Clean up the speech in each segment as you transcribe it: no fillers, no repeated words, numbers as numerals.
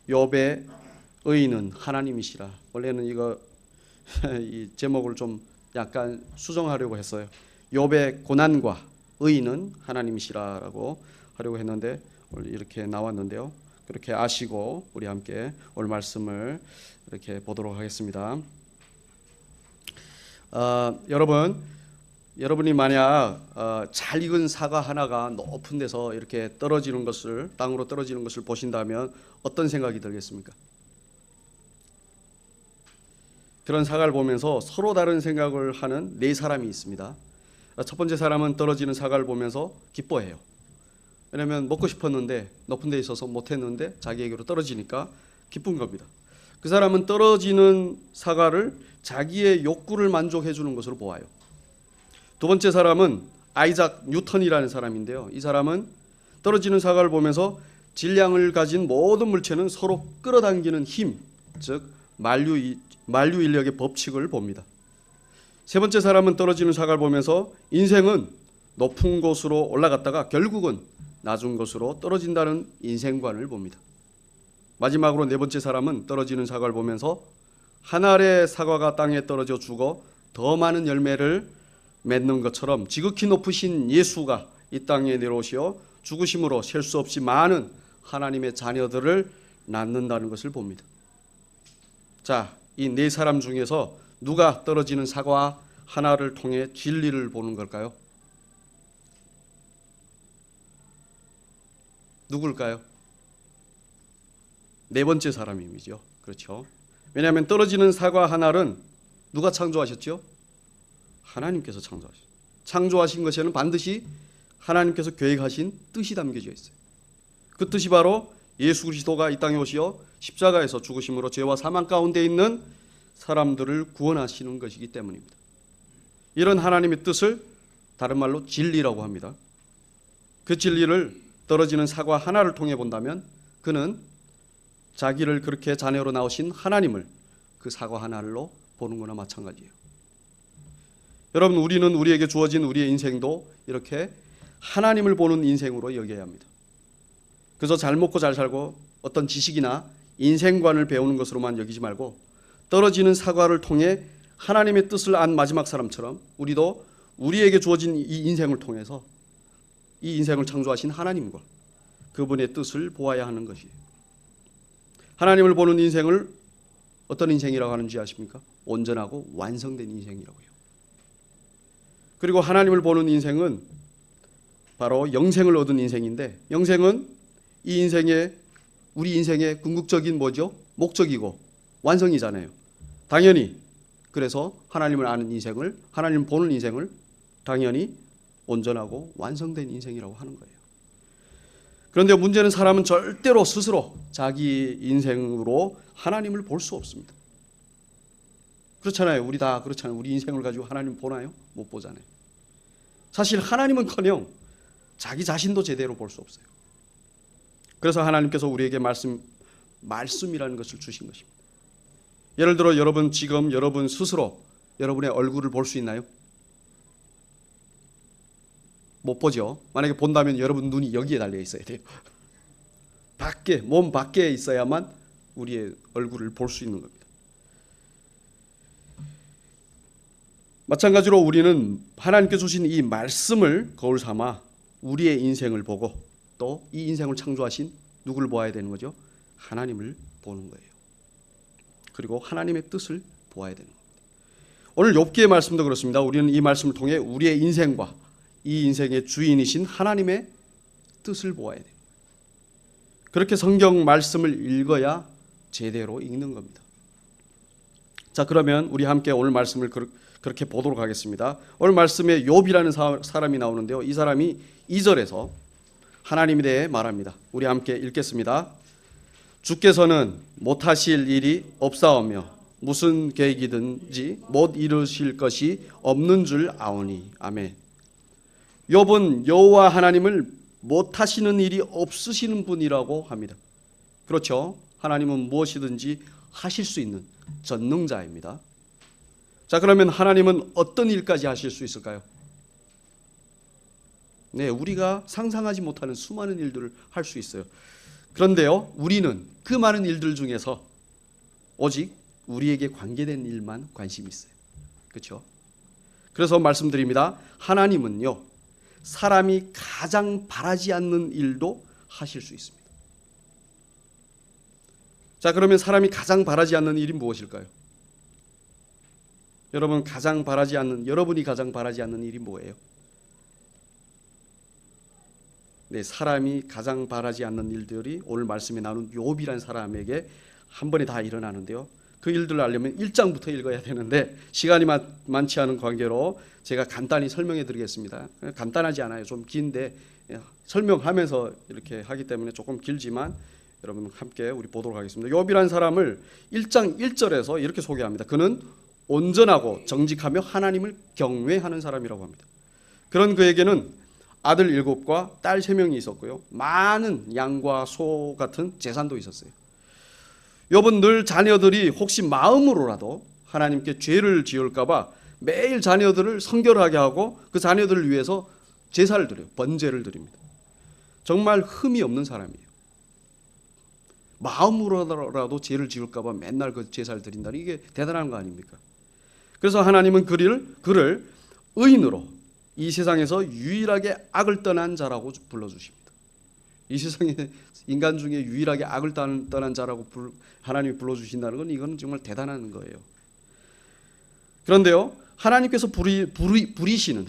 욥의 의인은 하나님이시라. 원래는 이거 이 제목을 좀 약간 수정하려고 했어요. 욥의 고난과 의인은 하나님이시라라고 하려고 했는데 오늘 이렇게 나왔는데요. 그렇게 아시고 우리 함께 오늘 말씀을 이렇게 보도록 하겠습니다. 여러분이 만약 잘 익은 사과 하나가 높은 데서 이렇게 떨어지는 것을, 땅으로 떨어지는 것을 보신다면 어떤 생각이 들겠습니까? 그런 사과를 보면서 서로 다른 생각을 하는 네 사람이 있습니다. 첫 번째 사람은 떨어지는 사과를 보면서 기뻐해요. 왜냐하면 먹고 싶었는데 높은 데 있어서 못했는데 자기에게로 떨어지니까 기쁜 겁니다. 그 사람은 떨어지는 사과를 자기의 욕구를 만족해 주는 것으로 보아요. 두 번째 사람은 아이작 뉴턴이라는 사람인데요. 이 사람은 떨어지는 사과를 보면서 질량을 가진 모든 물체는 서로 끌어당기는 힘, 즉 만류 인력의 법칙을 봅니다. 세 번째 사람은 떨어지는 사과를 보면서 인생은 높은 곳으로 올라갔다가 결국은 낮은 곳으로 떨어진다는 인생관을 봅니다. 마지막으로 네 번째 사람은 떨어지는 사과를 보면서 한 알의 사과가 땅에 떨어져 죽어 더 많은 열매를 맺는 것처럼 지극히 높으신 예수가 이 땅에 내려오시어 죽으심으로 셀 수 없이 많은 하나님의 자녀들을 낳는다는 것을 봅니다. 자, 이 네 사람 중에서 누가 떨어지는 사과 하나를 통해 진리를 보는 걸까요? 누굴까요? 네 번째 사람이죠. 그렇죠. 왜냐하면 떨어지는 사과 하나는 누가 창조하셨죠? 하나님께서 창조하셨어요. 창조하신 것에는 반드시 하나님께서 계획하신 뜻이 담겨져 있어요. 그 뜻이 바로 예수 그리스도가 이 땅에 오시어 십자가에서 죽으심으로 죄와 사망 가운데 있는 사람들을 구원하시는 것이기 때문입니다. 이런 하나님의 뜻을 다른 말로 진리라고 합니다. 그 진리를 떨어지는 사과 하나를 통해 본다면 그는 자기를 그렇게 자녀로 낳으신 하나님을 그 사과 하나로 보는 거나 마찬가지예요. 여러분, 우리는 우리에게 주어진 우리의 인생도 이렇게 하나님을 보는 인생으로 여겨야 합니다. 그래서 잘 먹고 잘 살고 어떤 지식이나 인생관을 배우는 것으로만 여기지 말고 떨어지는 사과를 통해 하나님의 뜻을 안 마지막 사람처럼 우리도 우리에게 주어진 이 인생을 통해서 이 인생을 창조하신 하나님과 그분의 뜻을 보아야 하는 것이에요. 하나님을 보는 인생을 어떤 인생이라고 하는지 아십니까? 온전하고 완성된 인생이라고 해요. 그리고 하나님을 보는 인생은 바로 영생을 얻은 인생인데, 영생은 이 인생의, 우리 인생의 궁극적인 뭐죠? 목적이고 완성이잖아요. 당연히 그래서 하나님을 아는 인생을, 하나님을 보는 인생을 당연히 온전하고 완성된 인생이라고 하는 거예요. 그런데 문제는 사람은 절대로 스스로 자기 인생으로 하나님을 볼 수 없습니다. 그렇잖아요. 우리 다 그렇잖아요. 우리 인생을 가지고 하나님 보나요? 못 보잖아요. 사실 하나님은커녕 자기 자신도 제대로 볼 수 없어요. 그래서 하나님께서 우리에게 말씀이라는 것을 주신 것입니다. 예를 들어 여러분 지금 여러분 스스로 여러분의 얼굴을 볼 수 있나요? 못 보죠. 만약에 본다면 여러분 눈이 여기에 달려 있어야 돼요. 밖에, 몸 밖에 있어야만 우리의 얼굴을 볼 수 있는 겁니다. 마찬가지로 우리는 하나님께 주신 이 말씀을 거울 삼아 우리의 인생을 보고 또 이 인생을 창조하신 누구를 보아야 되는 거죠? 하나님을 보는 거예요. 그리고 하나님의 뜻을 보아야 되는 겁니다. 오늘 욥기의 말씀도 그렇습니다. 우리는 이 말씀을 통해 우리의 인생과 이 인생의 주인이신 하나님의 뜻을 보아야 돼요. 그렇게 성경 말씀을 읽어야 제대로 읽는 겁니다. 자, 그러면 우리 함께 오늘 말씀을 그렇게 보도록 하겠습니다. 오늘 말씀에 욥이라는 사람이 나오는데요. 이 사람이 2절에서 하나님에 대해 말합니다. 우리 함께 읽겠습니다. 주께서는 못하실 일이 없사오며 무슨 계획이든지 못 이루실 것이 없는 줄 아오니. 아멘. 욥은 여호와 하나님을 못하시는 일이 없으시는 분이라고 합니다. 그렇죠. 하나님은 무엇이든지 하실 수 있는 전능자입니다. 자, 그러면 하나님은 어떤 일까지 하실 수 있을까요? 네, 우리가 상상하지 못하는 수많은 일들을 할 수 있어요. 그런데요, 우리는 그 많은 일들 중에서 오직 우리에게 관계된 일만 관심이 있어요. 그렇죠? 그래서 말씀드립니다. 하나님은요, 사람이 가장 바라지 않는 일도 하실 수 있습니다. 자, 그러면 사람이 가장 바라지 않는 일이 무엇일까요? 여러분이 가장 바라지 않는 일이 뭐예요? 네, 사람이 가장 바라지 않는 일들이 오늘 말씀에 나오는 욥이라는 사람에게 한 번에 다 일어나는데요. 그 일들을 알려면 1장부터 읽어야 되는데 시간이 많지 않은 관계로 제가 간단히 설명해 드리겠습니다. 간단하지 않아요. 좀 긴데 설명하면서 이렇게 하기 때문에 조금 길지만 여러분 함께 우리 보도록 하겠습니다. 욥이라는 사람을 1장 1절에서 이렇게 소개합니다. 그는 온전하고 정직하며 하나님을 경외하는 사람이라고 합니다. 그런 그에게는 아들 7과 딸 3명이 있었고요. 많은 양과 소 같은 재산도 있었어요. 욥은 늘 자녀들이 혹시 마음으로라도 하나님께 죄를 지을까 봐 매일 자녀들을 성결하게 하고 그 자녀들을 위해서 제사를 드려요. 번제를 드립니다. 정말 흠이 없는 사람이에요. 마음으로라도 죄를 지을까 봐 맨날 그 제사를 드린다니 이게 대단한 거 아닙니까? 그래서 하나님은 그를 의인으로 이 세상에서 유일하게 악을 떠난 자라고 불러주십니다. 이 세상에 인간 중에 유일하게 악을 떠난 자라고 하나님이 불러주신다는 건 이건 정말 대단한 거예요. 그런데요, 하나님께서 부리시는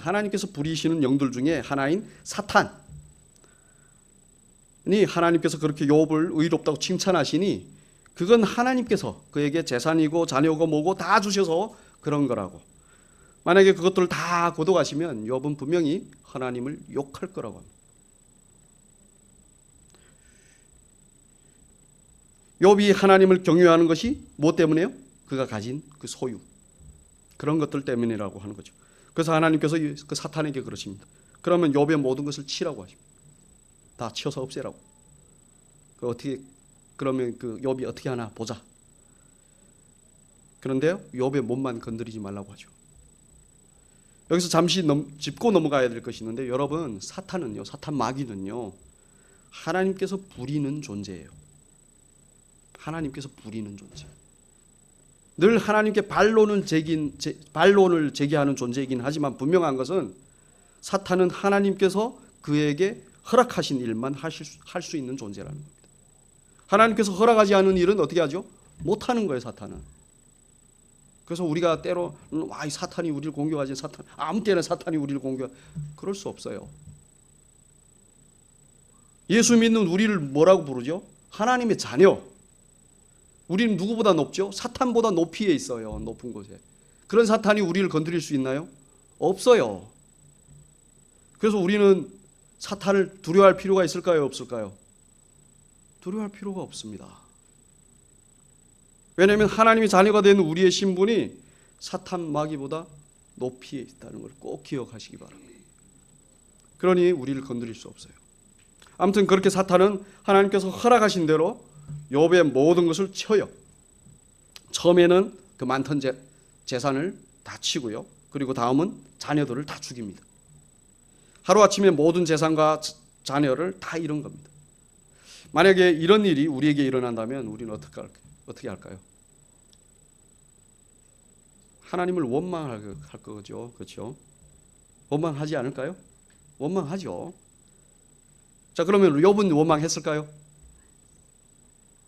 영들 중에 하나인 사탄이 하나님께서 그렇게 욥을 의롭다고 칭찬하시니 그건 하나님께서 그에게 재산이고 자녀고 뭐고 다 주셔서 그런 거라고. 만약에 그것들을 다 거둬가시면 욥은 분명히 하나님을 욕할 거라고 합니다. 욥이 하나님을 경외하는 것이 무엇 때문에요? 그가 가진 그 소유, 그런 것들 때문이라고 하는 거죠. 그래서 하나님께서 그 사탄에게 그러십니다. 그러면 욥의 모든 것을 치라고 하십니다. 다 치워서 없애라고. 그러면 그 욥이 어떻게 하나 보자. 그런데요, 욥의 몸만 건드리지 말라고 하죠. 여기서 잠시 짚고 넘어가야 될 것이 있는데, 여러분, 사탄 마귀는요, 하나님께서 부리는 존재예요. 하나님께서 부리는 존재. 늘 하나님께 반론을 제기하는 존재이긴 하지만 분명한 것은 사탄은 하나님께서 그에게 허락하신 일만 할 수 있는 존재라는 겁니다. 하나님께서 허락하지 않은 일은 어떻게 하죠? 못하는 거예요, 사탄은. 그래서 우리가 때로 이 사탄이 우리를 공격하지, 아무 때나 사탄이 우리를 그럴 수 없어요. 예수 믿는 우리를 뭐라고 부르죠? 하나님의 자녀. 우리는 누구보다 높죠? 사탄보다 높이에 있어요. 높은 곳에. 그런 사탄이 우리를 건드릴 수 있나요? 없어요. 그래서 우리는 사탄을 두려워할 필요가 있을까요? 없을까요? 두려워할 필요가 없습니다. 왜냐하면 하나님의 자녀가 된 우리의 신분이 사탄 마귀보다 높이에 있다는 걸 꼭 기억하시기 바랍니다. 그러니 우리를 건드릴 수 없어요. 아무튼 그렇게 사탄은 하나님께서 허락하신 대로 욥의 모든 것을 쳐요. 처음에는 그 많던 재산을 다 치고요. 그리고 다음은 자녀들을 다 죽입니다. 하루아침에 모든 재산과 자녀를 다 잃은 겁니다. 만약에 이런 일이 우리에게 일어난다면 우리는 어떻게 할까요? 하나님을 원망할 거죠. 그렇죠? 원망하지 않을까요? 원망하죠. 자, 그러면 욥은 원망했을까요?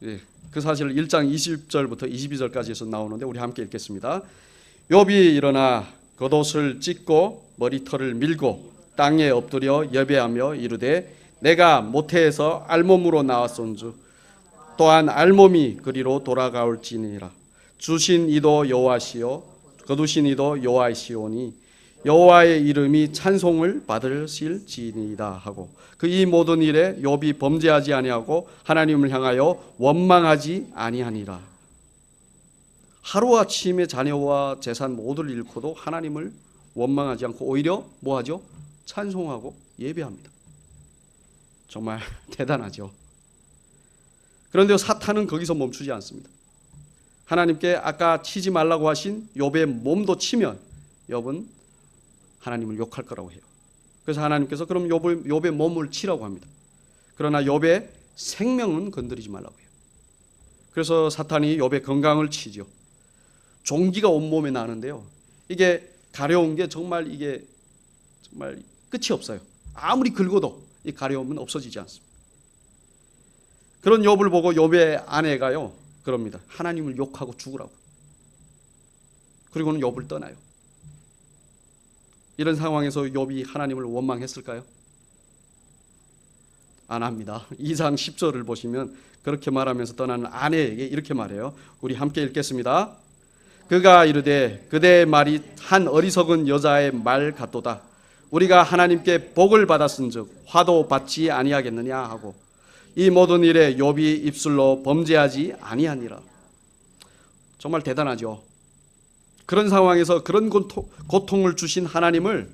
예, 그 사실을 1장 20절부터 22절까지에서 나오는데 우리 함께 읽겠습니다. 욥이 일어나 겉옷을 찢고 머리털을 밀고 땅에 엎드려 예배하며 이르되 내가 모태에서 알몸으로 나왔온즉 또한 알몸이 그리로 돌아가올지니라. 주신 이도 여호와시요 거두신 이도 여호와시오니 여호와의 이름이 찬송을 받으실지니이다 하고 그 이 모든 일에 욥이 범죄하지 아니하고 하나님을 향하여 원망하지 아니하니라. 하루아침에 자녀와 재산 모두를 잃고도 하나님을 원망하지 않고 오히려 뭐하죠? 찬송하고 예배합니다. 정말 대단하죠. 그런데 사탄은 거기서 멈추지 않습니다. 하나님께 아까 치지 말라고 하신 욥의 몸도 치면 욥은 하나님을 욕할 거라고 해요. 그래서 하나님께서 그럼 욥의 몸을 치라고 합니다. 그러나 욥의 생명은 건드리지 말라고 해요. 그래서 사탄이 욥의 건강을 치죠. 종기가 온몸에 나는데요. 이게 가려운 게 정말 끝이 없어요. 아무리 긁어도 이 가려움은 없어지지 않습니다. 그런 욥을 보고 욥의 아내가요 그럽니다. 하나님을 욕하고 죽으라고. 그리고는 욥을 떠나요. 이런 상황에서 욥이 하나님을 원망했을까요? 안 합니다. 2장 10절을 보시면 그렇게 말하면서 떠나는 아내에게 이렇게 말해요. 우리 함께 읽겠습니다. 그가 이르되 그대의 말이 한 어리석은 여자의 말 같도다. 우리가 하나님께 복을 받았은즉 화도 받지 아니하겠느냐 하고 이 모든 일에 욥이 입술로 범죄하지 아니하니라. 정말 대단하죠. 그런 상황에서 그런 고통을 주신 하나님을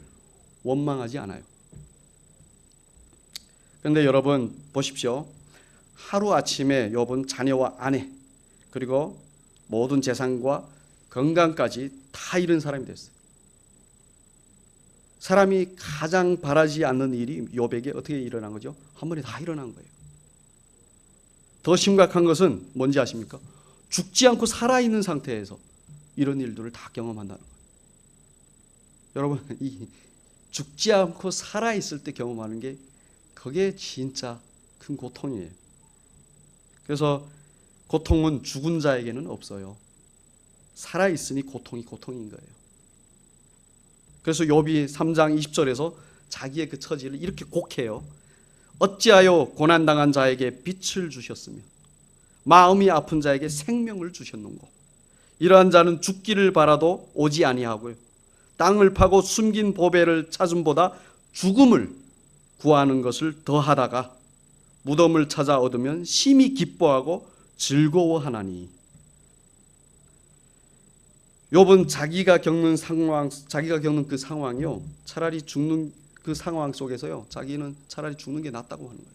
원망하지 않아요. 그런데 여러분 보십시오. 하루아침에 욥은 자녀와 아내 그리고 모든 재산과 건강까지 다 잃은 사람이 됐어요. 사람이 가장 바라지 않는 일이 욥에게 어떻게 일어난 거죠? 한 번에 다 일어난 거예요. 더 심각한 것은 뭔지 아십니까? 죽지 않고 살아있는 상태에서 이런 일들을 다 경험한다는 거예요. 여러분 이 죽지 않고 살아있을 때 경험하는 게 그게 진짜 큰 고통이에요. 그래서 고통은 죽은 자에게는 없어요. 살아있으니 고통이 고통인 거예요. 그래서 욥이 3장 20절에서 자기의 그 처지를 이렇게 곡해요. 어찌하여 고난당한 자에게 빛을 주셨으며 마음이 아픈 자에게 생명을 주셨는고 이러한 자는 죽기를 바라도 오지 아니하고요 땅을 파고 숨긴 보배를 찾음보다 죽음을 구하는 것을 더하다가 무덤을 찾아 얻으면 심히 기뻐하고 즐거워하나니. 욥은 자기가 겪는 그 상황이요 차라리 죽는 그 상황 속에서요 자기는 차라리 죽는 게 낫다고 하는 거예요.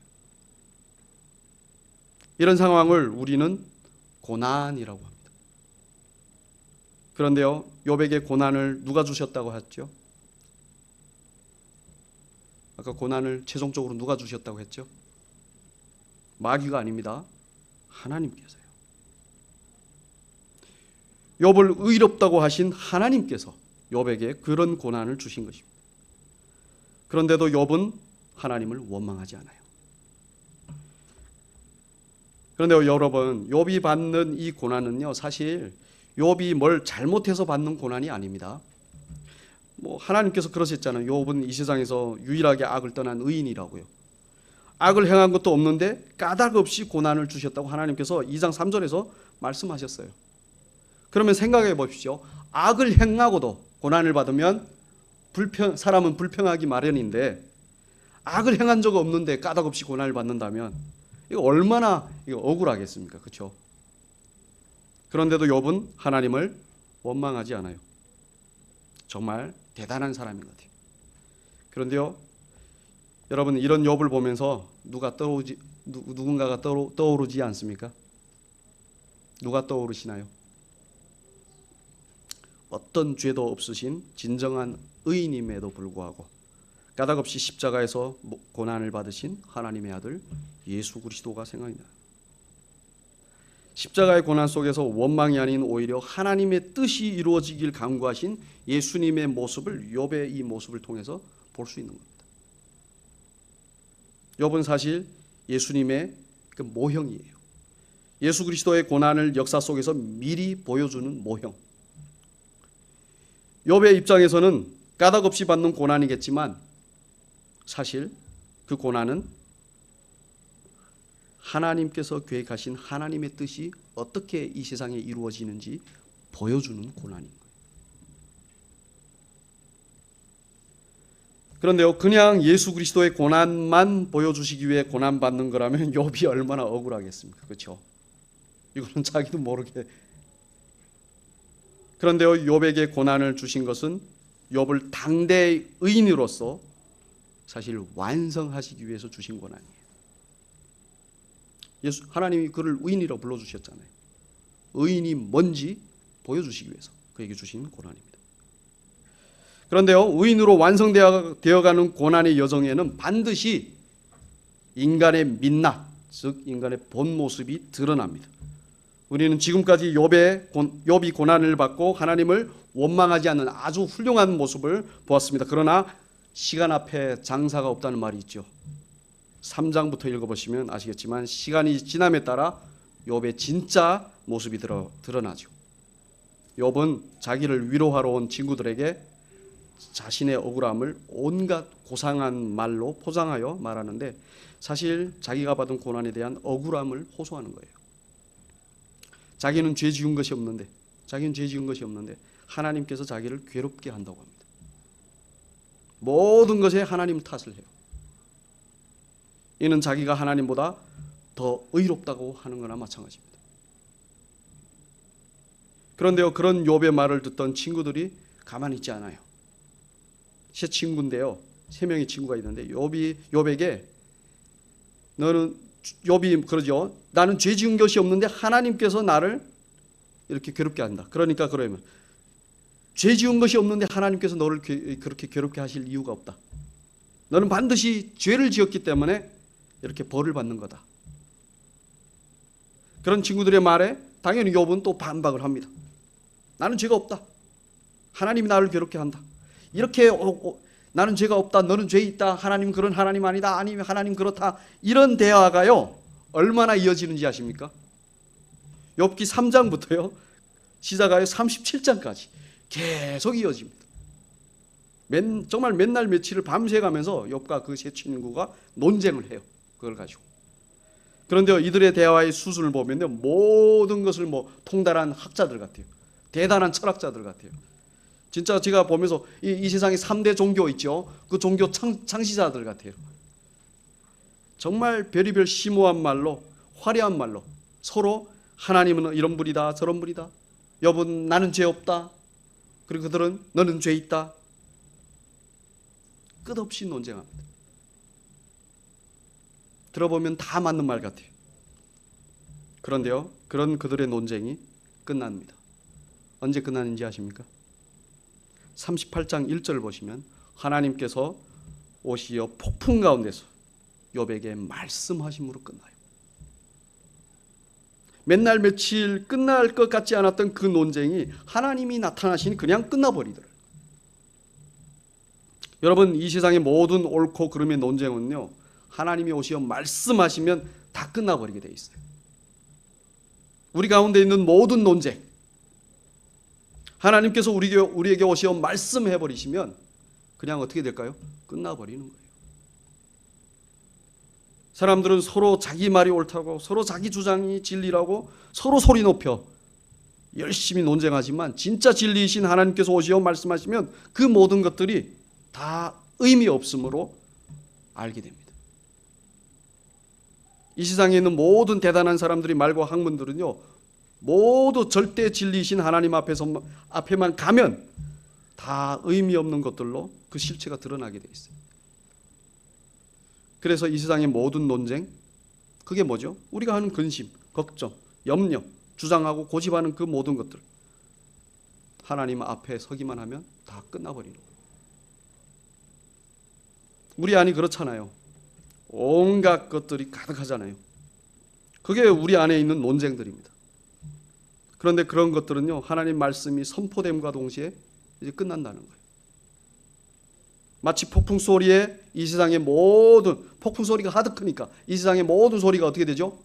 이런 상황을 우리는 고난이라고 합니다. 그런데요 욥에게 고난을 누가 주셨다고 했죠? 아까 고난을 최종적으로 누가 주셨다고 했죠? 마귀가 아닙니다. 하나님께서요. 욥을 의롭다고 하신 하나님께서 욥에게 그런 고난을 주신 것입니다. 그런데도 욥은 하나님을 원망하지 않아요. 그런데 여러분 욥이 받는 이 고난은요 사실 욥이 뭘 잘못해서 받는 고난이 아닙니다. 하나님께서 그러셨잖아요. 욥은 이 세상에서 유일하게 악을 떠난 의인이라고요. 악을 행한 것도 없는데 까닭 없이 고난을 주셨다고 하나님께서 2장 3절에서 말씀하셨어요. 그러면 생각해 보십시오. 악을 행하고도 고난을 받으면 사람은 불평하기 마련인데 악을 행한 적 없는데 까닭 없이 고난을 받는다면 이거 얼마나 억울하겠습니까? 그렇죠? 그런데도 욥은 하나님을 원망하지 않아요. 정말 대단한 사람인 것 같아요. 그런데요, 여러분 이런 욥을 보면서 누군가가 떠오르지 않습니까? 누가 떠오르시나요? 어떤 죄도 없으신 진정한 의인임에도 불구하고 까닭없이 십자가에서 고난을 받으신 하나님의 아들 예수 그리스도가 생각이 나요. 십자가의 고난 속에서 원망이 아닌 오히려 하나님의 뜻이 이루어지길 간구하신 예수님의 모습을 욥의 이 모습을 통해서 볼 수 있는 겁니다. 욥은 사실 예수님의 그 모형이에요. 예수 그리스도의 고난을 역사 속에서 미리 보여주는 모형. 욥의 입장에서는 까닭없이 받는 고난이겠지만 사실 그 고난은 하나님께서 계획하신 하나님의 뜻이 어떻게 이 세상에 이루어지는지 보여주는 고난인 거예요. 그런데요, 그냥 예수 그리스도의 고난만 보여주시기 위해 고난받는 거라면 욥이 얼마나 억울하겠습니까? 그렇죠? 이거는 자기도 모르게. 그런데요, 욥에게 고난을 주신 것은 욥을 당대의 의인으로서 사실 완성하시기 위해서 주신 고난이에요. 하나님이 그를 의인이라고 불러주셨잖아요. 의인이 뭔지 보여주시기 위해서 그에게 주신 고난입니다. 그런데요, 의인으로 완성되어가는 고난의 여정에는 반드시 인간의 민낯, 즉 인간의 본 모습이 드러납니다. 우리는 지금까지 욥이 고난을 받고 하나님을 원망하지 않는 아주 훌륭한 모습을 보았습니다. 그러나 시간 앞에 장사가 없다는 말이 있죠. 3장부터 읽어보시면 아시겠지만 시간이 지남에 따라 욥의 진짜 모습이 드러나죠. 욥은 자기를 위로하러 온 친구들에게 자신의 억울함을 온갖 고상한 말로 포장하여 말하는데 사실 자기가 받은 고난에 대한 억울함을 호소하는 거예요. 자기는 죄 지은 것이 없는데 하나님께서 자기를 괴롭게 한다고 합니다. 모든 것에 하나님 탓을 해요. 이는 자기가 하나님보다 더 의롭다고 하는 거나 마찬가지입니다. 그런데요, 그런 욥의 말을 듣던 친구들이 가만히 있지 않아요. 세 친구인데요, 3명의 친구가 있는데 욥에게 욥이 그러죠. 나는 죄 지은 것이 없는데 하나님께서 나를 이렇게 괴롭게 한다. 그러니까 그러면 죄 지은 것이 없는데 하나님께서 너를 그렇게 괴롭게 하실 이유가 없다. 너는 반드시 죄를 지었기 때문에 이렇게 벌을 받는 거다. 그런 친구들의 말에 당연히 욥은 또 반박을 합니다. 나는 죄가 없다. 하나님이 나를 괴롭게 한다. 이렇게 나는 죄가 없다. 너는 죄 있다. 하나님 그런 하나님 아니다. 아니면 하나님 그렇다. 이런 대화가요 얼마나 이어지는지 아십니까? 욥기 3장부터요 시작하여 37장까지 계속 이어집니다. 정말 맨날 며칠을 밤새 가면서 욥과 그 세 친구가 논쟁을 해요. 그걸 가지고. 그런데 이들의 대화의 수준을 보면요 모든 것을 통달한 학자들 같아요. 대단한 철학자들 같아요. 진짜 제가 보면서 이 세상에 3대 종교 있죠. 그 종교 창시자들 같아요. 정말 별의별 심오한 말로 화려한 말로 서로 하나님은 이런 분이다 저런 분이다. 욥은 나는 죄 없다. 그리고 그들은 너는 죄 있다. 끝없이 논쟁합니다. 들어보면 다 맞는 말 같아요. 그런데요 그런 그들의 논쟁이 끝납니다. 언제 끝나는지 아십니까? 38장 1절 보시면 하나님께서 오시어 폭풍 가운데서 욥에게 말씀하심으로 끝나요. 맨날 며칠 끝날 것 같지 않았던 그 논쟁이 하나님이 나타나시니 그냥 끝나버리더라고요. 여러분 이 세상의 모든 옳고 그름의 논쟁은요 하나님이 오시어 말씀하시면 다 끝나버리게 돼 있어요. 우리 가운데 있는 모든 논쟁 하나님께서 우리에게 오시어 말씀해버리시면 그냥 어떻게 될까요? 끝나버리는 거예요. 사람들은 서로 자기 말이 옳다고 서로 자기 주장이 진리라고 서로 소리 높여 열심히 논쟁하지만 진짜 진리이신 하나님께서 오시어 말씀하시면 그 모든 것들이 다 의미 없음으로 알게 됩니다. 이 세상에 있는 모든 대단한 사람들이 말과 학문들은요 모두 절대 진리이신 하나님 앞에만 가면 다 의미 없는 것들로 그 실체가 드러나게 돼 있어요. 그래서 이 세상의 모든 논쟁 그게 뭐죠? 우리가 하는 근심, 걱정, 염려, 주장하고 고집하는 그 모든 것들 하나님 앞에 서기만 하면 다 끝나버리는 거예요. 우리 안이 그렇잖아요. 온갖 것들이 가득하잖아요. 그게 우리 안에 있는 논쟁들입니다. 그런데 그런 것들은요 하나님 말씀이 선포됨과 동시에 이제 끝난다는 거예요. 마치 폭풍 소리에 이 세상의 모든 폭풍 소리가 하도 크니까 이 세상의 모든 소리가 어떻게 되죠?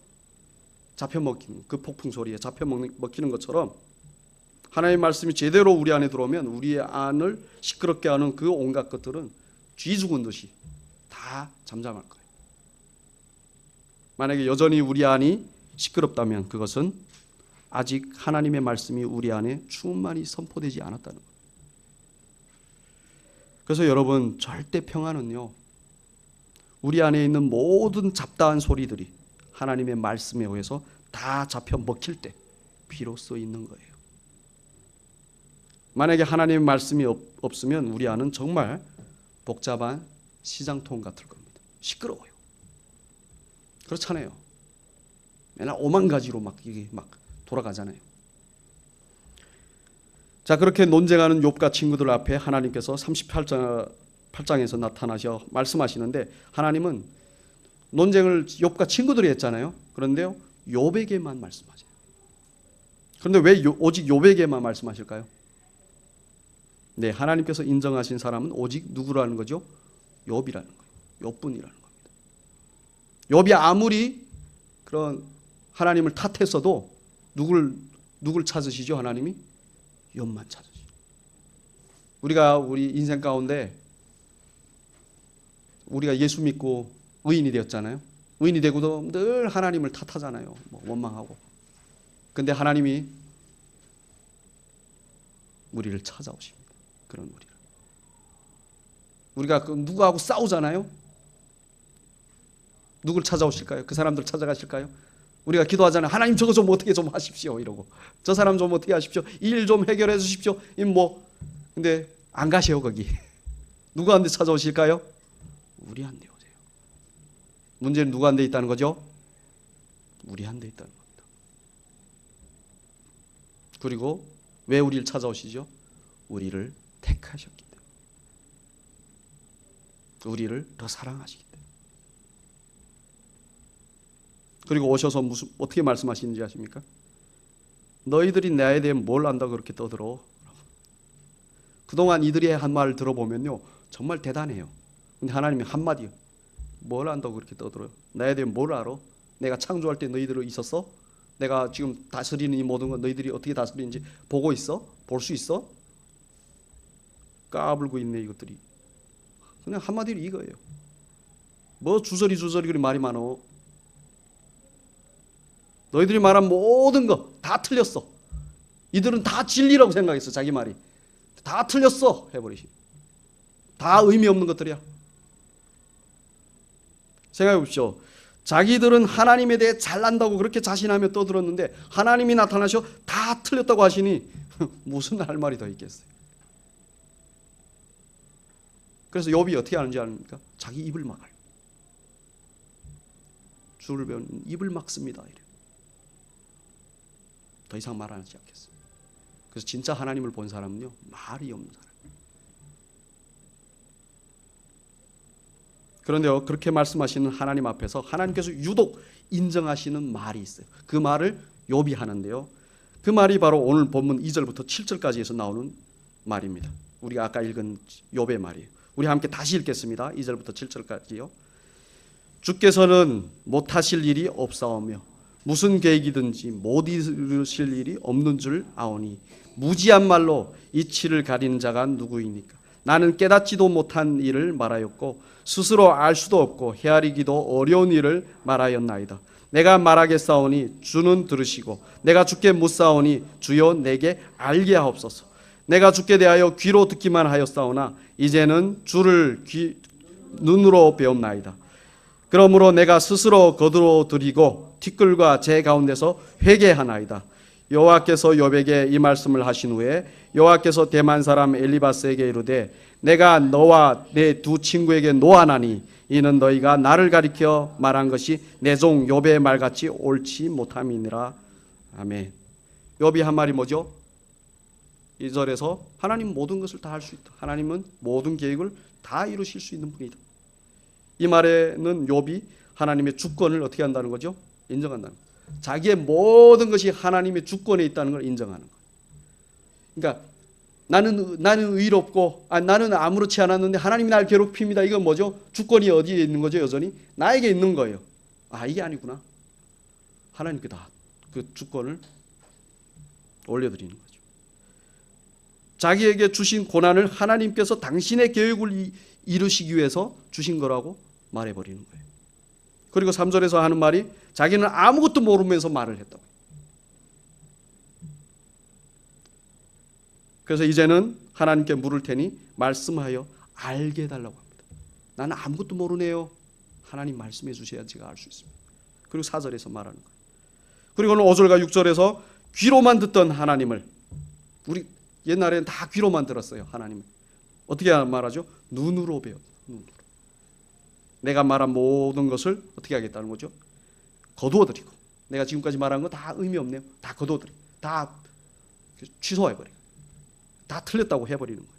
잡혀먹히는 그 폭풍 소리에 잡혀먹히는 것처럼 하나님의 말씀이 제대로 우리 안에 들어오면 우리의 안을 시끄럽게 하는 그 온갖 것들은 쥐 죽은 듯이 다 잠잠할 거예요. 만약에 여전히 우리 안이 시끄럽다면 그것은 아직 하나님의 말씀이 우리 안에 충만히 선포되지 않았다는 거예요. 그래서 여러분 절대 평안은요 우리 안에 있는 모든 잡다한 소리들이 하나님의 말씀에 의해서 다 잡혀 먹힐 때 비로소 있는 거예요. 만약에 하나님의 말씀이 없으면 우리 안은 정말 복잡한 시장통 같을 겁니다. 시끄러워요. 그렇잖아요. 맨날 오만 가지로 이게 돌아가잖아요. 자 그렇게 논쟁하는 욥과 친구들 앞에 하나님께서 38장에서 나타나셔 말씀하시는데 하나님은 논쟁을 욥과 친구들이 했잖아요. 그런데요, 욥에게만 말씀하세요. 그런데 왜 오직 욥에게만 말씀하실까요? 네, 하나님께서 인정하신 사람은 오직 누구라는 거죠? 욥이라는 거예요. 욥뿐이라는 겁니다. 욥이 아무리 그런 하나님을 탓했어도 누굴 찾으시죠? 하나님이 욥만 찾으시죠. 우리 인생 가운데 우리가 예수 믿고 의인이 되었잖아요. 의인이 되고도 늘 하나님을 탓하잖아요. 원망하고. 근데 하나님이 우리를 찾아오십니다. 그런 우리를. 우리가 누구하고 싸우잖아요. 누굴 찾아오실까요? 그 사람들 찾아가실까요? 우리가 기도하잖아요. 하나님 저거 좀 어떻게 좀 하십시오. 이러고. 저 사람 좀 어떻게 하십시오. 일 좀 해결해 주십시오. 근데 안 가세요 거기. 누구한테 찾아오실까요? 우리한테 오세요. 문제는 누구한테 있다는 거죠? 우리한테 있다는 겁니다. 그리고 왜 우리를 찾아오시죠? 우리를 택하셨기 때문에. 우리를 더 사랑하시기 때문에. 그리고 오셔서 어떻게 말씀하시는지 아십니까? 너희들이 나에 대해 뭘 안다고 그렇게 떠들어? 그동안 이들이 한 말을 들어보면요, 정말 대단해요. 근데 하나님이 한마디, 뭘 안다고 그렇게 떠들어요? 나에 대해 뭘 알아? 내가 창조할 때 너희들 있었어? 내가 지금 다스리는 이 모든 건 너희들이 어떻게 다스리는지 보고 있어? 볼 수 있어? 까불고 있네 이것들이. 그냥 한마디로 이거예요. 뭐 주저리 그리 말이 많어. 너희들이 말한 모든 거 다 틀렸어. 이들은 다 진리라고 생각했어. 자기 말이 다 틀렸어 해버리시. 다 의미 없는 것들이야. 생각해 보십시오. 자기들은 하나님에 대해 잘난다고 그렇게 자신하며 떠들었는데 하나님이 나타나셔 다 틀렸다고 하시니 무슨 할 말이 더 있겠어요. 그래서 욥이 어떻게 하는지 아십니까? 자기 입을 막아요. 주를 배우는 입을 막습니다. 이래요. 더 이상 말하지 않겠어요. 그래서 진짜 하나님을 본 사람은요, 말이 없는 사람. 그런데요, 그렇게 말씀하시는 하나님 앞에서 하나님께서 유독 인정하시는 말이 있어요. 그 말을 욥이 하는데요, 그 말이 바로 오늘 본문 2절부터 7절까지에서 나오는 말입니다. 우리가 아까 읽은 욥의 말이에요. 우리 함께 다시 읽겠습니다. 2절부터 7절까지요. 주께서는 못하실 일이 없사오며 무슨 계획이든지 못 이루실 일이 없는 줄 아오니 무지한 말로 이치를 가리는 자가 누구이니까. 나는 깨닫지도 못한 일을 말하였고 스스로 알 수도 없고 헤아리기도 어려운 일을 말하였나이다. 내가 말하겠사오니 주는 들으시고 내가 주께 묻사오니 주여 내게 알게 하옵소서. 내가 주께 대하여 귀로 듣기만 하였사오나 이제는 주를 눈으로 배웠나이다. 그러므로 내가 스스로 거두어드리고 티끌과 재 가운데서 회개하나이다. 여호와께서 욥에게 이 말씀을 하신 후에 여호와께서 대만 사람 엘리바스에게 이르되 내가 너와 내 두 친구에게 노하나니 이는 너희가 나를 가리켜 말한 것이 내 종 욥의 말같이 옳지 못함이니라. 아멘. 욥이 한 말이 뭐죠? 2절에서 하나님 모든 것을 다 할 수 있다. 하나님은 모든 계획을 다 이루실 수 있는 분이다. 이 말에는 욥이 하나님의 주권을 어떻게 한다는 거죠? 인정한다는 거예요. 자기의 모든 것이 하나님의 주권에 있다는 걸 인정하는 거예요. 그러니까 나는 의롭고 나는 아무렇지 않았는데 하나님이 날 괴롭힙니다. 이건 뭐죠? 주권이 어디에 있는 거죠? 여전히 나에게 있는 거예요. 이게 아니구나. 하나님께 다 그 주권을 올려드리는 거죠. 자기에게 주신 고난을 하나님께서 당신의 계획을 이루시기 위해서 주신 거라고 말해버리는 거예요. 그리고 3절에서 하는 말이 자기는 아무것도 모르면서 말을 했다고. 그래서 이제는 하나님께 물을 테니 말씀하여 알게 해달라고 합니다. 나는 아무것도 모르네요. 하나님 말씀해 주셔야 제가 알 수 있습니다. 그리고 4절에서 말하는 거예요. 그리고는 5절과 6절에서 귀로만 듣던 하나님을, 우리 옛날에는 다 귀로만 들었어요. 하나님을 어떻게 말하죠? 눈으로 배웠다. 눈으로. 내가 말한 모든 것을 어떻게 하겠다는 거죠? 거두어드리고, 내가 지금까지 말한 거 다 의미 없네요. 다 거두어드리고, 다 취소해버리고, 다 틀렸다고 해버리는 거예요.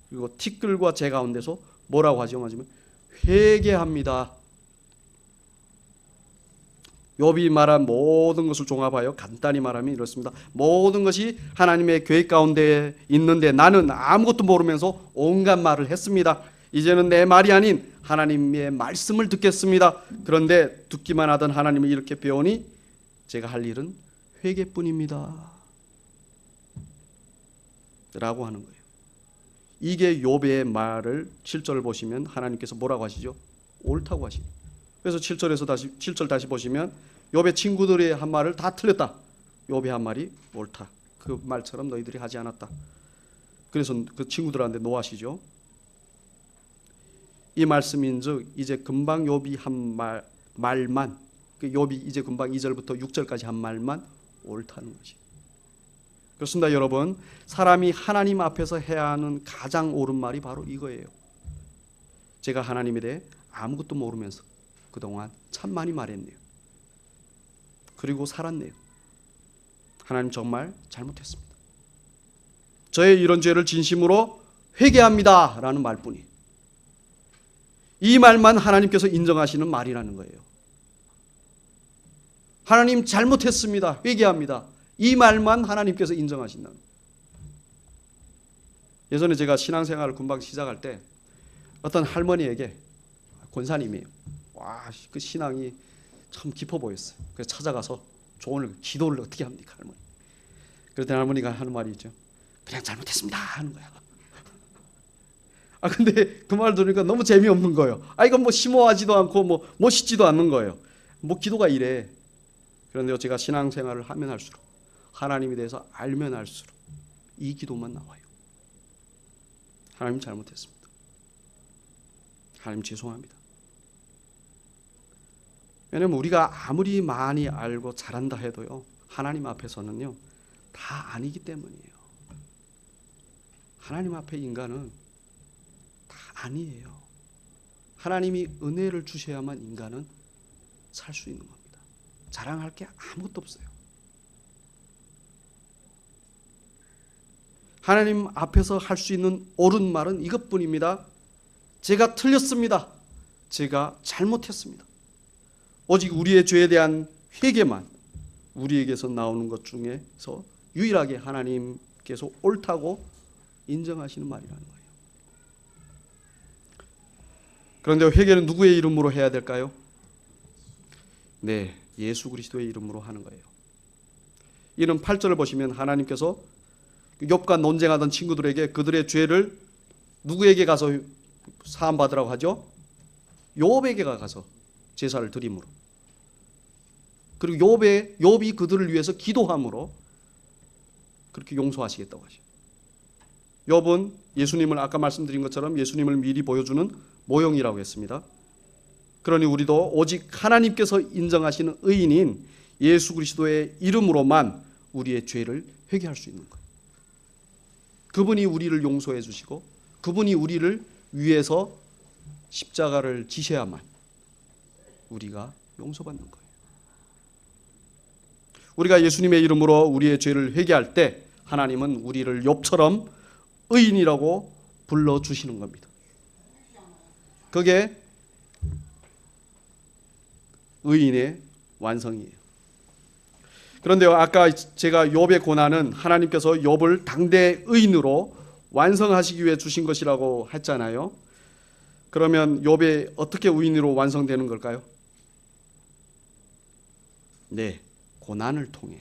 그리고 티끌과 재 가운데서 뭐라고 하죠? 회개합니다. 욥이 말한 모든 것을 종합하여 간단히 말하면 이렇습니다. 모든 것이 하나님의 계획 가운데 있는데 나는 아무것도 모르면서 온갖 말을 했습니다. 이제는 내 말이 아닌 하나님의 말씀을 듣겠습니다. 그런데 듣기만 하던 하나님을 이렇게 배우니 제가 할 일은 회개뿐입니다 라고 하는 거예요. 이게 욥의 말을 7절을 보시면 하나님께서 뭐라고 하시죠? 옳다고 하시죠. 그래서 7절 다시 보시면 욥의 친구들의 한 말을 다 틀렸다. 욥의 한 말이 옳다. 그 말처럼 너희들이 하지 않았다. 그래서 그 친구들한테 노하시죠. 이 말씀인즉 이제 금방 욥이 한 말만, 그 욥이 이제 금방 2절부터 6절까지 한 말만 옳다는 것이. 그렇습니다, 여러분. 사람이 하나님 앞에서 해야 하는 가장 옳은 말이 바로 이거예요. 제가 하나님에 대해 아무것도 모르면서 그동안 참 많이 말했네요. 그리고 살았네요. 하나님 정말 잘못했습니다. 저의 이런 죄를 진심으로 회개합니다 라는 말뿐이에요. 이 말만 하나님께서 인정하시는 말이라는 거예요. 하나님 잘못했습니다. 회개합니다. 이 말만 하나님께서 인정하신다는 거예요. 예전에 제가 신앙생활을 금방 시작할 때 어떤 할머니에게, 권사님이에요. 와, 그 신앙이 참 깊어 보였어요. 그래서 찾아가서 조언을, 기도를 어떻게 합니까, 할머니? 그랬더니 할머니가 하는 말이 있죠. 그냥 잘못했습니다 하는 거야. 근데 그 말 들으니까 너무 재미없는 거예요. 이건 뭐 심오하지도 않고 뭐 멋있지도 않는 거예요. 뭐 기도가 이래. 그런데 제가 신앙생활을 하면 할수록, 하나님에 대해서 알면 알수록 이 기도만 나와요. 하나님 잘못했습니다. 하나님 죄송합니다. 왜냐하면 우리가 아무리 많이 알고 잘한다 해도요, 하나님 앞에서는요 다 아니기 때문이에요. 하나님 앞에 인간은 다 아니에요. 하나님이 은혜를 주셔야만 인간은 살 수 있는 겁니다. 자랑할 게 아무것도 없어요. 하나님 앞에서 할 수 있는 옳은 말은 이것뿐입니다. 제가 틀렸습니다. 제가 잘못했습니다. 오직 우리의 죄에 대한 회개만 우리에게서 나오는 것 중에서 유일하게 하나님께서 옳다고 인정하시는 말이라는 거예요. 그런데 회개는 누구의 이름으로 해야 될까요? 네, 예수 그리스도의 이름으로 하는 거예요. 이는 8절을 보시면 하나님께서 욥과 논쟁하던 친구들에게 그들의 죄를 누구에게 가서 사함받으라고 하죠? 욥에게 가서 제사를 드림으로, 그리고 욥이 그들을 위해서 기도함으로 그렇게 용서하시겠다고 하죠. 욥은 예수님을, 아까 말씀드린 것처럼 예수님을 미리 보여주는 모형이라고 했습니다. 그러니 우리도 오직 하나님께서 인정하시는 의인인 예수 그리스도의 이름으로만 우리의 죄를 회개할 수 있는 거예요. 그분이 우리를 용서해 주시고 그분이 우리를 위해서 십자가를 지셔야만 우리가 용서받는 거예요. 우리가 예수님의 이름으로 우리의 죄를 회개할 때 하나님은 우리를 욥처럼 의인이라고 불러주시는 겁니다. 그게 의인의 완성이에요. 그런데요, 아까 제가 욥의 고난은 하나님께서 욥을 당대 의인으로 완성하시기 위해 주신 것이라고 했잖아요. 그러면 욥이 어떻게 의인으로 완성되는 걸까요? 네, 고난을 통해.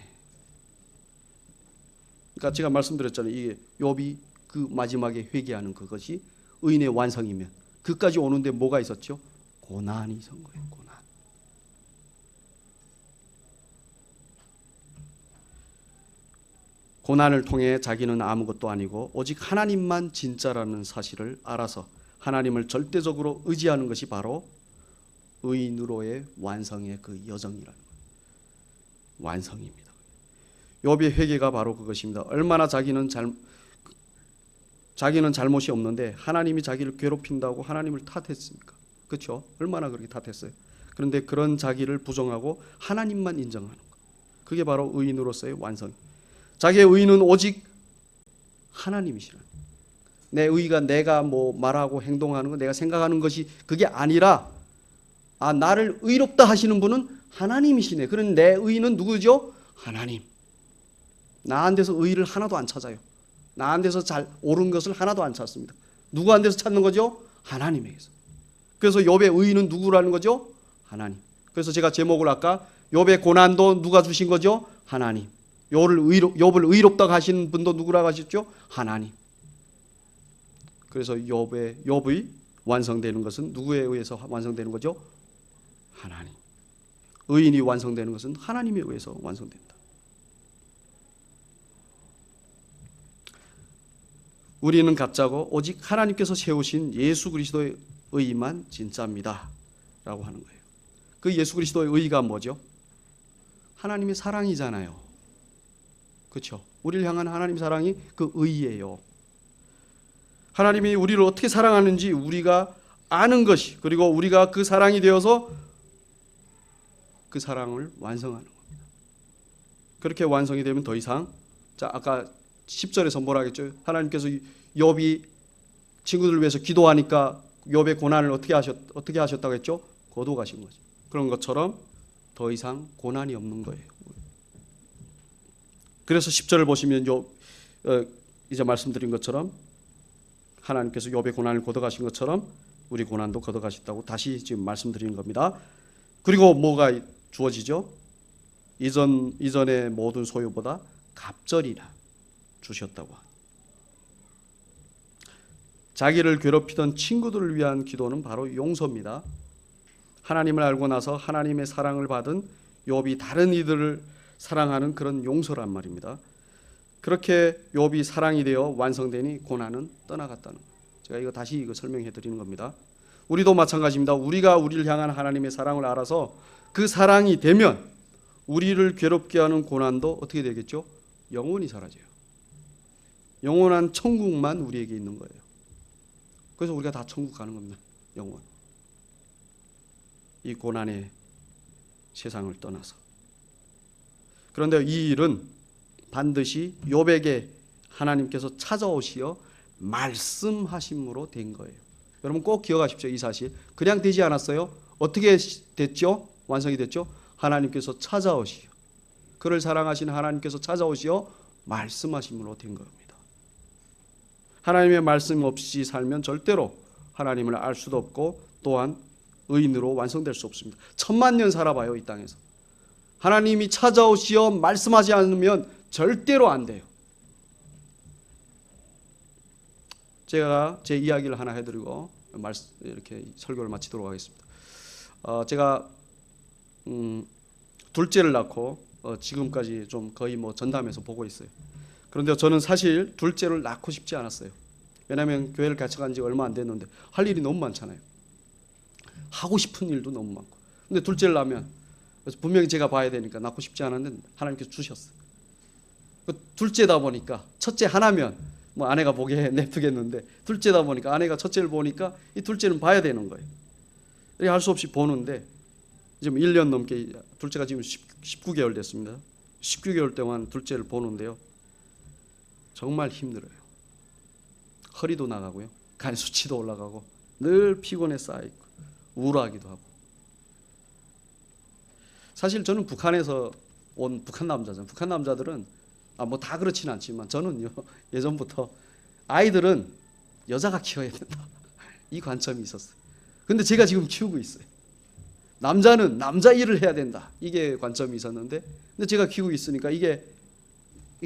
그러니까 제가 말씀드렸잖아요. 이게 욥이 그 마지막에 회개하는 그것이 의인의 완성이면 그까지 오는데 뭐가 있었죠? 고난이 있었던 거예요. 고난. 고난을 통해 자기는 아무것도 아니고 오직 하나님만 진짜라는 사실을 알아서 하나님을 절대적으로 의지하는 것이 바로 의인으로의 완성의 그 여정이라는 거예요. 완성입니다. 욥의 회개가 바로 그것입니다. 얼마나 자기는 잘못이 없는데 하나님이 자기를 괴롭힌다고 하나님을 탓했습니까? 그렇죠? 얼마나 그렇게 탓했어요. 그런데 그런 자기를 부정하고 하나님만 인정하는 것, 그게 바로 의인으로서의 완성. 자기의 의는 오직 하나님이시라. 내 의가 내가 뭐 말하고 행동하는 거, 내가 생각하는 것이 그게 아니라 나를 의롭다 하시는 분은 하나님이시네. 그런 내 의는 누구죠? 하나님. 나한테서 의를 하나도 안 찾아요. 나한테서 잘 옳은 것을 하나도 안 찾습니다. 누구한테서 찾는 거죠? 하나님에게서. 그래서 욥의 의는 누구라는 거죠? 하나님. 그래서 제가 제목을 아까 욥의 고난도 누가 주신 거죠? 하나님. 욥을 의롭다고 하시는 분도 누구라고 하셨죠? 하나님. 그래서 욥의 완성되는 것은 누구에 의해서 완성되는 거죠? 하나님. 의인이 완성되는 것은 하나님에 의해서 완성된다. 우리는 가짜고 오직 하나님께서 세우신 예수 그리스도의 의만 진짜입니다 라고 하는 거예요. 그 예수 그리스도의 의가 뭐죠? 하나님의 사랑이잖아요. 그렇죠? 우리를 향한 하나님의 사랑이 그 의예요. 하나님이 우리를 어떻게 사랑하는지 우리가 아는 것이, 그리고 우리가 그 사랑이 되어서 그 사랑을 완성하는 겁니다. 그렇게 완성이 되면 더 이상, 자 아까 10절에서 뭐라 했죠? 하나님께서 욥이 친구들을 위해서 기도하니까 욥의 고난을 어떻게 하셨다고 했죠? 거두가신 거죠. 그런 것처럼 더 이상 고난이 없는 거예요. 그래서 10절을 보시면 이제 말씀드린 것처럼 하나님께서 욥의 고난을 거둬가신 것처럼 우리 고난도 거둬가셨다고 다시 지금 말씀드리는 겁니다. 그리고 뭐가 주어지죠? 이전의 모든 소유보다 갑절이나 주셨다고. 자기를 괴롭히던 친구들을 위한 기도는 바로 용서입니다. 하나님을 알고 나서 하나님의 사랑을 받은 욥이 다른 이들을 사랑하는 그런 용서란 말입니다. 그렇게 욥이 사랑이 되어 완성되니 고난은 떠나갔다는 거예요. 제가 이거 다시 설명해 드리는 겁니다. 우리도 마찬가지입니다. 우리가 우리를 향한 하나님의 사랑을 알아서 그 사랑이 되면 우리를 괴롭게 하는 고난도 어떻게 되겠죠? 영원히 사라져요. 영원한 천국만 우리에게 있는 거예요. 그래서 우리가 다 천국 가는 겁니다. 영원. 이 고난의 세상을 떠나서. 그런데 이 일은 반드시 욥에게 하나님께서 찾아오시어 말씀하심으로 된 거예요. 여러분 꼭 기억하십시오. 이 사실. 그냥 되지 않았어요. 어떻게 됐죠? 완성이 됐죠? 하나님께서 찾아오시어, 그를 사랑하시는 하나님께서 찾아오시어 말씀하심으로 된 겁니다. 하나님의 말씀 없이 살면 절대로 하나님을 알 수도 없고 또한 의인으로 완성될 수 없습니다. 1000만 년 살아봐요. 이 땅에서. 하나님이 찾아오시어 말씀하지 않으면 절대로 안 돼요. 제가 제 이야기를 하나 해드리고 이렇게 설교를 마치도록 하겠습니다. 제가 둘째를 낳고 지금까지 좀 거의 전담해서 보고 있어요. 그런데 저는 사실 둘째를 낳고 싶지 않았어요. 왜냐하면 교회를 같이 간 지 얼마 안 됐는데 할 일이 너무 많잖아요. 하고 싶은 일도 너무 많고. 근데 둘째를 낳으면 분명히 제가 봐야 되니까 낳고 싶지 않았는데 하나님께서 주셨어요. 둘째다 보니까 첫째 하나면 아내가 보기에 냅두겠는데 둘째다 보니까 아내가 첫째를 보니까 이 둘째는 봐야 되는 거예요. 이렇게 할 수 없이 보는데 지금 1년 넘게, 둘째가 지금 19개월 됐습니다. 19개월 동안 둘째를 보는데요. 정말 힘들어요. 허리도 나가고요. 간 수치도 올라가고 늘 피곤에 쌓여있고 우울하기도 하고. 사실 저는 북한에서 온 북한 남자잖아요. 북한 남자들은 다 그렇지는 않지만 저는요, 예전부터 아이들은 여자가 키워야 된다, 이 관점이 있었어요. 근데 제가 지금 키우고 있어요. 남자는 남자 일을 해야 된다, 이게 관점이 있었는데, 근데 제가 키우고 있으니까 이게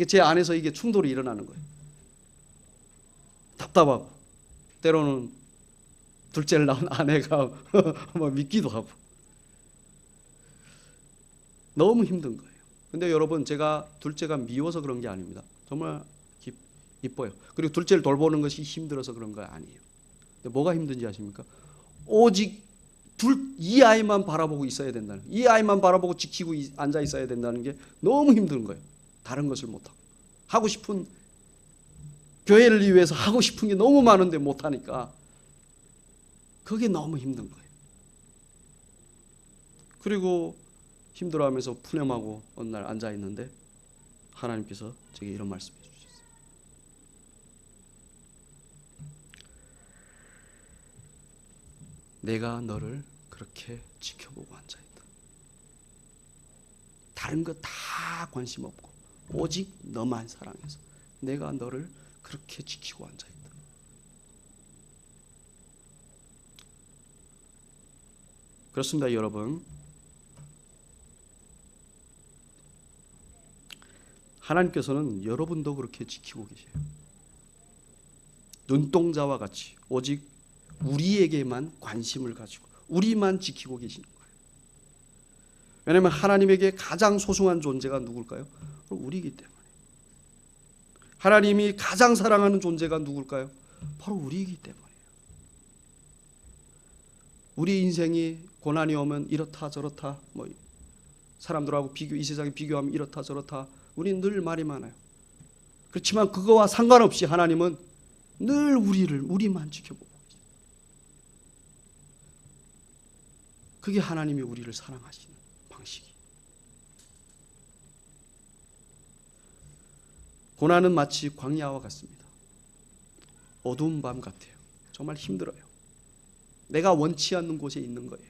제 안에서 이게 충돌이 일어나는 거예요. 답답하고 때로는 둘째를 낳은 아내가 믿기도 하고 너무 힘든 거예요. 근데 여러분, 제가 둘째가 미워서 그런 게 아닙니다. 정말 이뻐요. 그리고 둘째를 돌보는 것이 힘들어서 그런 거 아니에요. 근데 뭐가 힘든지 아십니까? 오직 이 아이만 바라보고 있어야 된다는, 이 아이만 바라보고 지키고 앉아 있어야 된다는 게 너무 힘든 거예요. 다른 것을 못하고, 하고 싶은, 교회를 위해서 하고 싶은 게 너무 많은데 못하니까 그게 너무 힘든 거예요. 그리고 힘들어하면서 푸념하고 어느 날 앉아 있는데 하나님께서 제게 이런 말씀해 주셨어요. 내가 너를 그렇게 지켜보고 앉아 있다. 다른 거 다 관심 없고 오직 너만 사랑해서 내가 너를 그렇게 지키고 앉아있다. 그렇습니다, 여러분. 하나님께서는 여러분도 그렇게 지키고 계세요. 눈동자와 같이 오직 우리에게만 관심을 가지고 우리만 지키고 계시는 거예요. 왜냐하면 하나님에게 가장 소중한 존재가 누굴까요? 우리이기 때문에. 하나님이 가장 사랑하는 존재가 누굴까요? 바로 우리이기 때문이에요. 우리 인생이 고난이 오면 이렇다 저렇다, 사람들하고 이 세상에 비교하면 이렇다 저렇다, 우리는 늘 말이 많아요. 그렇지만 그거와 상관없이 하나님은 늘 우리만 지켜보고 계세요. 그게 하나님이 우리를 사랑하시는 방식이에요. 고난은 마치 광야와 같습니다. 어두운 밤 같아요. 정말 힘들어요. 내가 원치 않는 곳에 있는 거예요.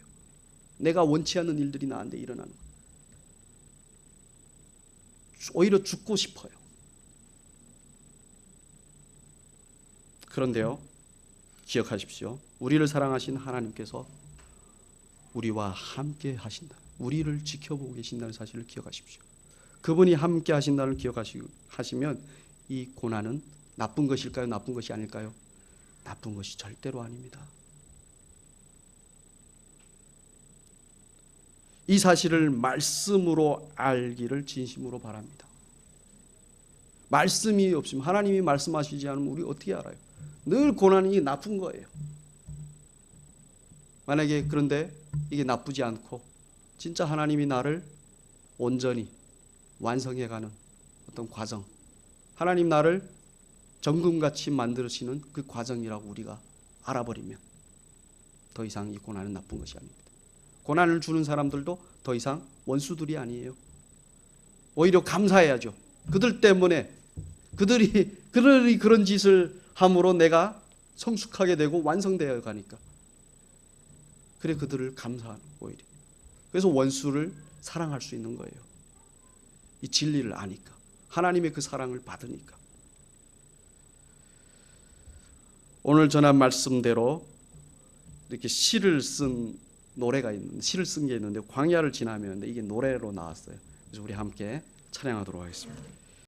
내가 원치 않는 일들이 나한테 일어나는 거예요. 오히려 죽고 싶어요. 그런데요, 기억하십시오. 우리를 사랑하신 하나님께서 우리와 함께 하신다. 우리를 지켜보고 계신다는 사실을 기억하십시오. 그분이 함께 하신다는 기억하시면 이 고난은 나쁜 것일까요? 나쁜 것이 아닐까요? 나쁜 것이 절대로 아닙니다. 이 사실을 말씀으로 알기를 진심으로 바랍니다. 말씀이 없으면, 하나님이 말씀하시지 않으면 우리 어떻게 알아요? 늘 고난이 나쁜 거예요. 만약에 그런데 이게 나쁘지 않고 진짜 하나님이 나를 온전히 완성해가는 어떤 과정, 하나님 나를 정금같이 만드시는 그 과정이라고 우리가 알아버리면 더 이상 이 고난은 나쁜 것이 아닙니다. 고난을 주는 사람들도 더 이상 원수들이 아니에요. 오히려 감사해야죠. 그들 때문에 그들이 그런 짓을 함으로 내가 성숙하게 되고 완성되어 가니까. 그래 그들을 감사하는 오히려. 그래서 원수를 사랑할 수 있는 거예요. 이 진리를 아니까. 하나님의 그 사랑을 받으니까. 오늘 전한 말씀대로 이렇게 시를 쓴 노래가 있는데, 시를 쓴 게 있는데 광야를 지나면 이게 노래로 나왔어요. 그래서 우리 함께 찬양하도록 하겠습니다.